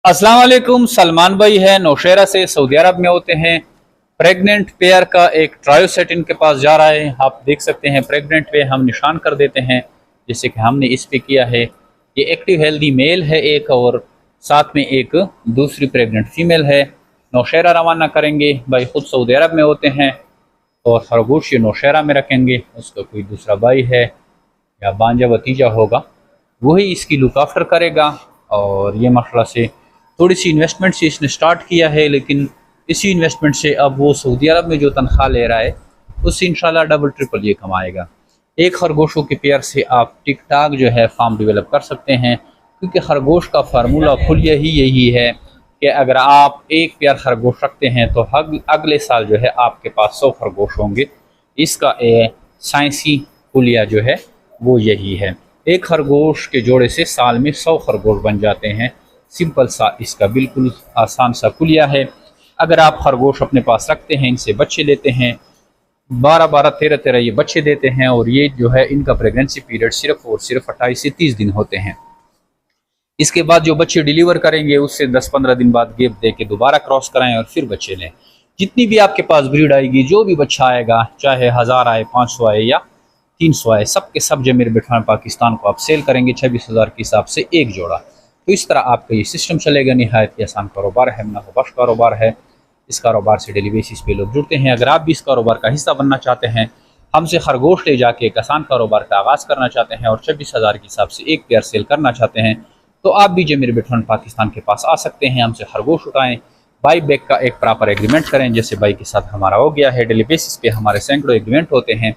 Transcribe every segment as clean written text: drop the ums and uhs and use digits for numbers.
अस्सलाम वालेकुम। सलमान भाई है नौशेरा से, सऊदी अरब में होते हैं। प्रेग्नेंट पेयर का एक ट्रायो सेट इनके पास जा रहा है। आप देख सकते हैं प्रेग्नेंट पे हम निशान कर देते हैं, जैसे कि हमने इस पे किया है। ये एक्टिव हेल्दी मेल है एक, और साथ में एक दूसरी प्रेग्नेंट फीमेल है। नौशेरा रवाना करेंगे। भाई खुद सऊदी अरब में होते हैं और खरगोश ये नौशेरा में रखेंगे। उसका कोई दूसरा भाई है या भांजा भतीजा होगा, वही इसकी लुक आफ्टर करेगा। और ये मसला से थोड़ी सी इन्वेस्टमेंट से इसने स्टार्ट किया है, लेकिन इसी इन्वेस्टमेंट से अब वो सऊदी अरब में जो तनख्वाह ले रहा है उससे इंशाल्लाह डबल ट्रिपल ये कमाएगा। एक खरगोशों के पेयर से आप टिक टाक जो है फार्म डेवलप कर सकते हैं, क्योंकि खरगोश का फार्मूला खुलिया ही यही है कि अगर आप एक पेयर खरगोश रखते हैं तो अगले साल जो है आपके पास 100 खरगोश होंगे। इसका साइंसी खुलिया जो है वो यही है। एक खरगोश के जोड़े से साल में 100 खरगोश बन जाते हैं। सिंपल सा इसका बिल्कुल आसान सा खुलिया है। अगर आप खरगोश अपने पास रखते हैं, इनसे बच्चे लेते हैं, 12-12, 13-13 ये बच्चे देते हैं, और ये जो है इनका प्रेगनेंसी पीरियड सिर्फ और सिर्फ 28 से 30 दिन होते हैं। इसके बाद जो बच्चे डिलीवर करेंगे उससे 10-15 दिन बाद गैप दे के दोबारा क्रॉस कराएं और फिर बच्चे लें। जितनी भी आपके पास ब्रीड आएगी, जो भी बच्चा आएगा, चाहे 1000 आए, 500 आए या 300 आए, सब के सब जमीर बिठवान पाकिस्तान को आप सेल करेंगे 26,000 के हिसाब से एक जोड़ा। तो इस तरह आपका ये सिस्टम चलेगा। नहायत ही आसान कारोबार है, मुनाफाबख्श कारोबार है। इस कारोबार से डेली बेसिस पे लोग जुड़ते हैं। अगर आप भी इस कारोबार का हिस्सा बनना चाहते हैं, हमसे खरगोश ले जाके एक आसान कारोबार का आगाज़ करना चाहते हैं और 26,000 के हिसाब से एक पेयर सेल करना चाहते हैं, तो आप भी जमीर बिठवान पाकिस्तान के पास आ सकते हैं। हमसे खरगोश उठाएँ, बाई बैक का एक प्रॉपर एग्रीमेंट करें, जैसे बाई के साथ हमारा हो गया है। डेली बेसिस पे हमारे सैकड़ों एग्रीमेंट होते हैं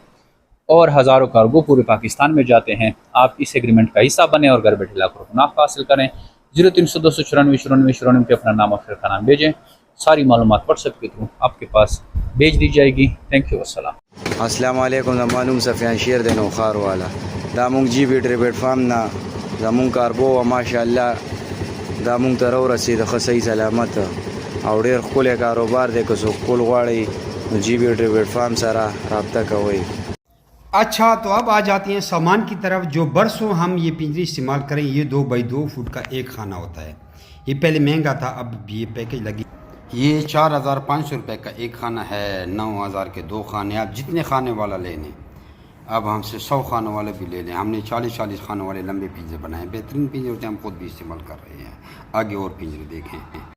और हज़ारों कार्गो पूरे पाकिस्तान में जाते हैं। आप इस एग्रीमेंट का हिस्सा बने और घर बैठे लाखों मुनाफा हासिल करें। 0300 294 94 पे अपना नाम और फिर का नाम भेजें। सारी मालूमात व्हाट्सएप के थ्रू आपके पास भेज दी जाएगी। Thank you. अस्सलाम। अस्सलाम वालेकुम। ज़मानुम सफ़ियान शेर दे नौखार वाला दामुंग जी बीट रिबेट फार्म ना दामुंग कारबो व माशाअल्लाह दामुंग तरह रसीद खसई सलामत और ढेर खुले कारोबार दे कसो कुल वाड़ी जी बीट रिबेट फार्म सारा रब्ता कवई। अच्छा, तो अब आ जाती हैं सामान की तरफ। जो बरसों हम ये पिंजरी इस्तेमाल करें, ये 2 बाई 2 फुट का एक खाना होता है। ये पहले महंगा था, अब ये पैकेज लगी। ये 4,500 रुपये का एक खाना है। 9,000 के 2 खाने, आप जितने खाने वाला ले लें। अब हमसे 100 खाने वाले भी ले लें। हमने 40-40 खाने वाले लंबे पिंजरे बनाए, बेहतरीन पिंजरे होते हैं, हम खुद भी इस्तेमाल कर रहे हैं। आगे और पिंजरे देखें।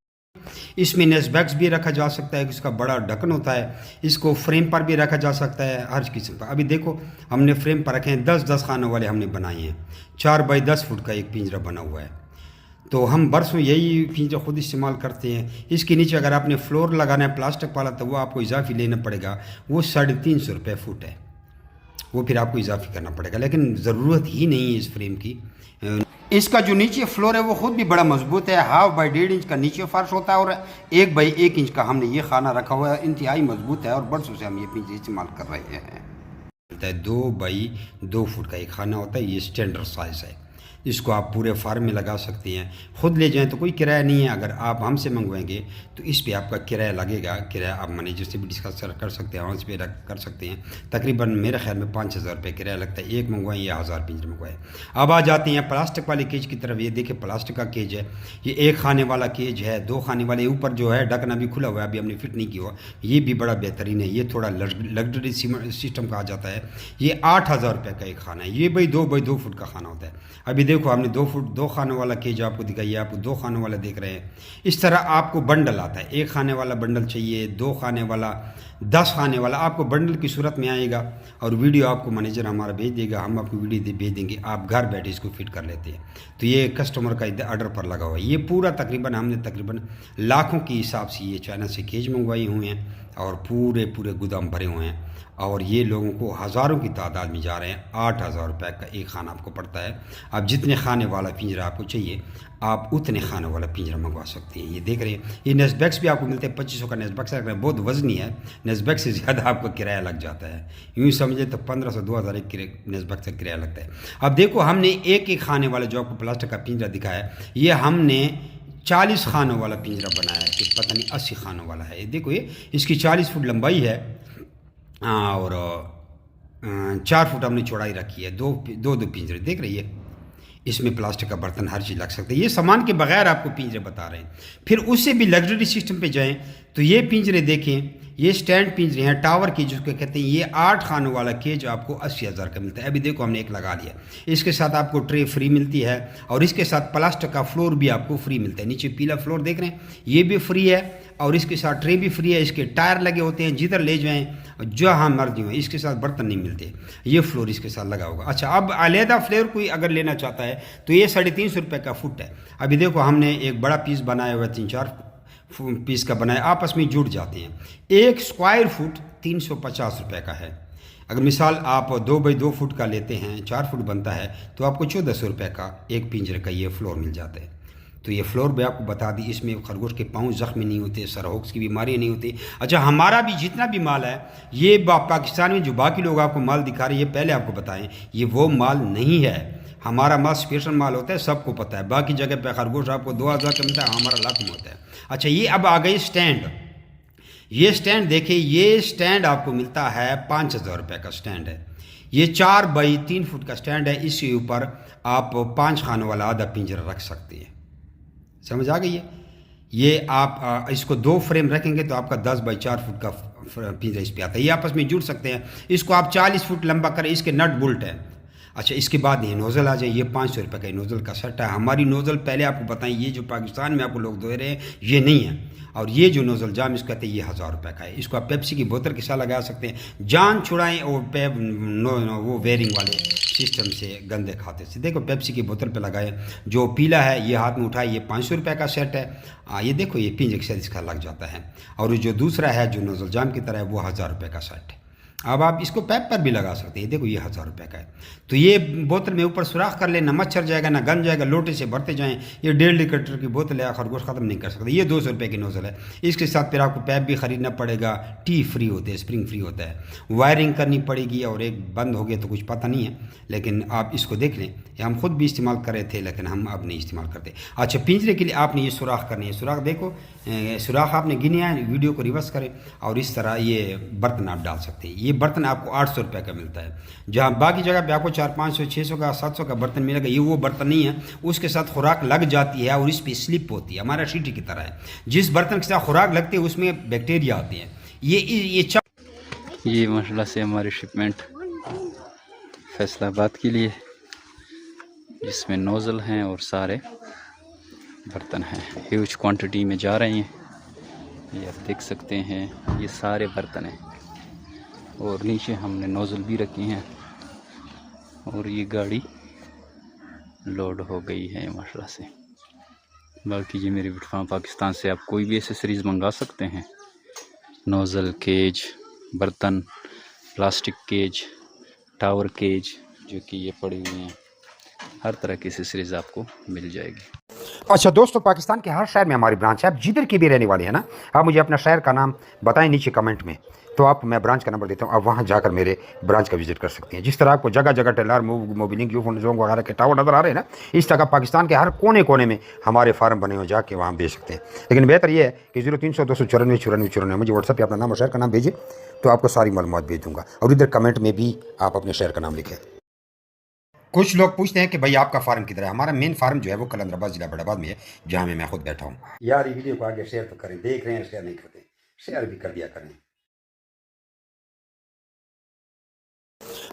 इसमें नेस्बैक्स भी रखा जा सकता है, इसका बड़ा ढक्कन होता है। इसको फ्रेम पर भी रखा जा सकता है, हर किस्म का। अभी देखो हमने फ्रेम पर रखे हैं, 10-10 खानों वाले हमने बनाए हैं। 4 बाई 10 फुट का एक पिंजरा बना हुआ है। तो हम बरसों यही पिंजरा खुद इस्तेमाल करते हैं। इसके नीचे अगर आपने फ्लोर लगाना है प्लास्टिक वाला, तो वो आपको इजाफी लेना पड़ेगा। वो 350 रुपये फुट है, वो फिर आपको इजाफी करना पड़ेगा, लेकिन ज़रूरत ही नहीं है इस फ्रेम की। इसका जो नीचे फ्लोर है वो खुद भी बड़ा मजबूत है। 1/2 बाई 1.5 इंच का नीचे फर्श होता है और 1 बाई 1 इंच का हमने ये खाना रखा हुआ है। इंतहाई मजबूत है और बरसों से हम ये पिंजरे इस्तेमाल कर रहे हैं। 2 बाई 2 फुट का एक खाना होता है, ये स्टैंडर्ड साइज़ है। इसको आप पूरे फार्म में लगा सकते हैं। ख़ुद ले जाएं तो कोई किराया नहीं है। अगर आप हमसे मंगवाएंगे तो इस पे आपका किराया लगेगा। किराया आप मैनेजर से भी डिस्कस कर सकते हैं, वहाँ पे कर सकते हैं। तकरीबन मेरे ख्याल में 5,000 रुपये किराया लगता है। एक मंगवाएं या 1000 पिंजरे मंगवाएं। अब आ जाते हैं प्लास्टिक वाले केज की तरफ। ये देखिए प्लास्टिक का केज है। ये 1 खाने वाला केज है, 2 खाने वाले। ऊपर जो है ढक्कन अभी खुला हुआ है, अभी हमने फिट नहीं किया हुआ। ये भी बड़ा बेहतरीन है। ये थोड़ा लग्जरी सिस्टम कहा जाता है। ये 8,000 रुपये का एक खाना है। ये भाई 2 बाई 2 फुट का खाना होता है। अभी देखो हमने 2 फुट 2 खाने वाला केज आपको दिखाइए, आप 2 खाने वाला देख रहे हैं। इस तरह आपको बंडल आता है। 1 खाने वाला बंडल चाहिए, 2 खाने वाला, 10 खाने वाला, आपको बंडल की सूरत में आएगा। और वीडियो आपको मैनेजर हमारा भेज देगा, हम आपको वीडियो भेज देंगे, आप घर बैठे इसको फिट कर लेते हैं। तो ये कस्टमर का ऑर्डर पर लगा हुआ है। ये पूरा हमने तकरीबन लाखों के हिसाब से ये चाइना से केज मंगवाए हुए हैं और पूरे गोदाम भरे हुए हैं। और ये लोगों को हज़ारों की तादाद में जा रहे हैं। 8,000 रुपये का एक खाना आपको पड़ता है। अब जितने खाने वाला पिंजरा आपको चाहिए, आप उतने खाने वाला पिंजरा मंगवा सकते हैं। ये देख रहे हैं, ये नेस्बैक्स भी आपको मिलते हैं। 2500 का नेस्बैक्स रख रहे हैं, बहुत वजनी है। नेस्बैक्स से ज़्यादा आपका किराया लग जाता है। यूँ समझे तो 1500-2000 एक नेस्बैक्स का किराया लगता है। अब देखो हमने एक खाने वाला जो आपको प्लास्टिक का पिंजरा दिखाया, ये हमने 40 खानों वाला पिंजरा बनाया है कि पता नहीं 80 खानों वाला है। ये देखो, ये इसकी 40 फुट लंबाई है और 4 फुट हमने चौड़ाई रखी है। दो पिंजरे देख रही है। इसमें प्लास्टिक का बर्तन हर चीज़ लग सकता है। ये सामान के बगैर आपको पिंजरे बता रहे हैं। फिर उससे भी लग्जरी सिस्टम पे जाएं तो ये पिंजरे देखें, ये स्टैंड पिंजरे हैं टावर की जिसको कहते हैं। ये 8 खानों वाला केज आपको 80,000 का मिलता है। अभी देखो हमने एक लगा लिया। इसके साथ आपको ट्रे फ्री मिलती है और इसके साथ प्लास्टिक का फ्लोर भी आपको फ्री मिलता है। नीचे पीला फ्लोर देख रहे हैं, ये भी फ्री है और इसके साथ ट्रे भी फ्री है। इसके टायर लगे होते हैं, जिधर ले जाएं जहाँ मर्जी हो। इसके साथ बर्तन नहीं मिलते, ये फ्लोर इसके साथ लगा होगा। अच्छा, अब अलहदा फ्लेवर कोई अगर लेना चाहता है तो ये 350 रुपये का फुट है। अभी देखो हमने एक बड़ा पीस बनाया हुआ है, 3-4 पीस का बनाया, आपस में जुड़ जाते हैं। 1 स्क्वायर फुट 350 रुपये का है। अगर मिसाल आप 2 बाई 2 फुट का लेते हैं, 4 फुट बनता है, तो आपको 1400 रुपये का एक पिंजरे का ये फ्लोर मिल जाता है। तो ये फ्लोर भी आपको बता दी, इसमें खरगोश के पाँव ज़ख्मी नहीं होते, सरहोक्स की बीमारी नहीं होती। अच्छा, हमारा भी जितना भी माल है, ये पाकिस्तान में जो बाकी लोग आपको माल दिखा रहे हैं, ये पहले आपको बताएं, ये वो माल नहीं है। हमारा माल स्पेशल माल होता है, सबको पता है। बाकी जगह पे खरगोश आपको 2000 का मिलता है, हमारा लाख में होता है। अच्छा, ये अब आ गई स्टैंड। ये स्टैंड देखिए, ये स्टैंड आपको मिलता है 5000 रुपये का स्टैंड है। ये 4 बाई 3 फुट का स्टैंड है। इसके ऊपर आप 5 खानों वाला आधा पिंजरा रख सकते हैं। समझ आ गई है? ये आप इसको 2 फ्रेम रखेंगे तो आपका 10 बाई 4 फुट का पिंजरा इस पर आता है। ये आपस में जुड़ सकते हैं। इसको आप 40 फुट लंबा करें, इसके नट बोल्ट है। अच्छा, इसके बाद ये नोज़ल आ जाए। ये 500 रुपये का नोज़ल का सेट है। हमारी नोज़ल पहले आपको बताएं, ये जो पाकिस्तान में आपको लोग दे रहे हैं ये नहीं है। और ये जो नोज़ल जाम इसको कहते हैं, ये 1000 रुपये का है। इसको आप पेप्सी की बोतल के साथ लगा सकते हैं। जान छुड़ाएं और वो वेयरिंग वाले सिस्टम से गंदे खाते से देखो, पेप्सी की बोतल पे लगाए। जो पीला है ये हाथ में उठाए, ये 500 रुपये का सेट है। ये देखो, ये पिंजरे के साथ इसका लग जाता है। और जो दूसरा है जो नोज़ल जाम की तरह है, वो 1000 रुपये का सेट है। अब आप इसको पैप पर भी लगा सकते हैं। देखो, ये 1000 रुपये का है। तो ये बोतल में ऊपर सुराख कर लेना, मच्छर जाएगा ना, गंद जाएगा। लोटे से भरते जाएं। ये 1.5 लीटर की बोतल है, खरगोश ख़त्म नहीं कर सकते। ये 200 रुपये की नोज़ल है। इसके साथ फिर आपको पैप भी ख़रीदना पड़ेगा। टी फ्री होते हैं, स्प्रिंग फ्री होता है। वायरिंग करनी पड़ेगी और एक बंद हो गया तो कुछ पता नहीं है, लेकिन आप इसको देख लें। हम खुद भी इस्तेमाल कर रहे थे, लेकिन हम अब नहीं इस्तेमाल करते। अच्छा, पिंजरे के लिए आपने ये सुराख करनी है। सुराख देखो, सुराख आपने गिने हैं, वीडियो को रिवर्स करें और इस तरह ये बर्तन आप डाल सकते हैं। ये बर्तन आपको 800 रुपये का मिलता है। जहाँ बाकी जगह पे आपको 400, 500, 600 का, 700 का बर्तन मिलेगा, ये वो बर्तन नहीं है। उसके साथ खुराक लग जाती है और इस पर स्लिप होती है। हमारा शीटी की तरह है। जिस बर्तन के साथ खुराक लगती है उसमें बैक्टीरिया आते हैं। ये माशाल्लाह से हमारी शिपमेंट फैसलाबाद के लिए, जिसमें नोज़ल हैं और सारे बर्तन हैं, ह्यूज क्वांटिटी में जा रहे हैं। ये आप देख सकते हैं, ये सारे बर्तन हैं और नीचे हमने नोज़ल भी रखी हैं और ये गाड़ी लोड हो गई है माशाल्लाह से। बाकी ये मेरी विटफार्म पाकिस्तान से आप कोई भी एसेसरीज़ मंगा सकते हैं। नोज़ल, केज, बर्तन, प्लास्टिक केज, टावर केज, जो कि ये पड़ी हुई हैं, हर तरह की एसेसरीज़ आपको मिल जाएगी। अच्छा दोस्तों, पाकिस्तान के हर शहर में हमारी ब्रांच है। आप जिधर के भी रहने वाले हैं ना, आप मुझे अपना शहर का नाम बताएं नीचे कमेंट में, तो आप मैं ब्रांच का नंबर देता हूँ। आप वहाँ जाकर मेरे ब्रांच का विजिट कर सकते हैं। जिस तरह आपको जगह जगह टेलर, मोबिलिंग, जोंग वगैरह के टावर नज़र आ रहे हैं ना, इस तरह पाकिस्तान के हर कोने कोने में हमारे फार्म बने हो, जाके वहाँ बेच सकते हैं। लेकिन बेहतर ये है कि 0300 294 94 94 मुझे व्हाट्सएप पर अपना नाम और शहर का नाम भेजिए, तो आपको सारी मालूमात भेज दूँगा। और इधर कमेंट में भी आप अपने शहर का नाम लिखें। कुछ लोग पूछते हैं कि भाई आपका फार्म किधर है। हमारा मेन फार्म जो है वो कलंदराबाद जिला बड़ाबाद में है, जहाँ मैं खुद बैठा हूँ। यार ये वीडियो को आगे शेयर तो करें, देख रहे हैं शेयर नहीं करते, शेयर भी कर दिया करें।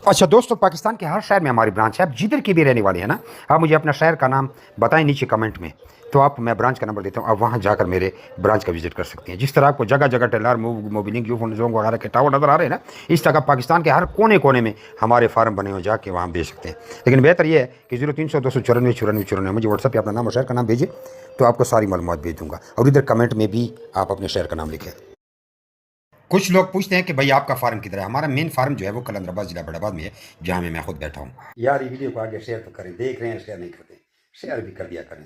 अच्छा दोस्तों, पाकिस्तान के हर शहर में हमारी ब्रांच है। आप जिधर के भी रहने वाले हैं ना, आप मुझे अपना शहर का नाम बताएं नीचे कमेंट में, तो आप मैं ब्रांच का नंबर देता हूँ। आप वहाँ जाकर मेरे ब्रांच का विजिट कर सकते हैं। जिस तरह आपको जगह जगह टेलर, मोबिलिंग, जोंग वगैरह के टावर नज़र आ रहे हैं ना, इस तरह पाकिस्तान के हर कोने कोने में हमारे फार्म बने हो, जाके वहाँ बेच सकते हैं। लेकिन बेहतर ये है कि 0300 294 94 94 मुझे व्हाट्सएप पर अपना नाम और शहर का नाम भेजिए, तो आपको सारी मालूमात भेज दूँगा। और इधर कमेंट में भी आप अपने शहर का नाम लिखें। कुछ लोग पूछते हैं कि भाई आपका फार्म किधर है। हमारा मेन फार्म जो है वो कलंदराबाद जिला बड़ाबाद में है, जहाँ मैं खुद बैठा हूँ। यार ये वीडियो को आगे शेयर तो करें, देख रहे हैं शेयर नहीं करते, शेयर भी कर दिया करें।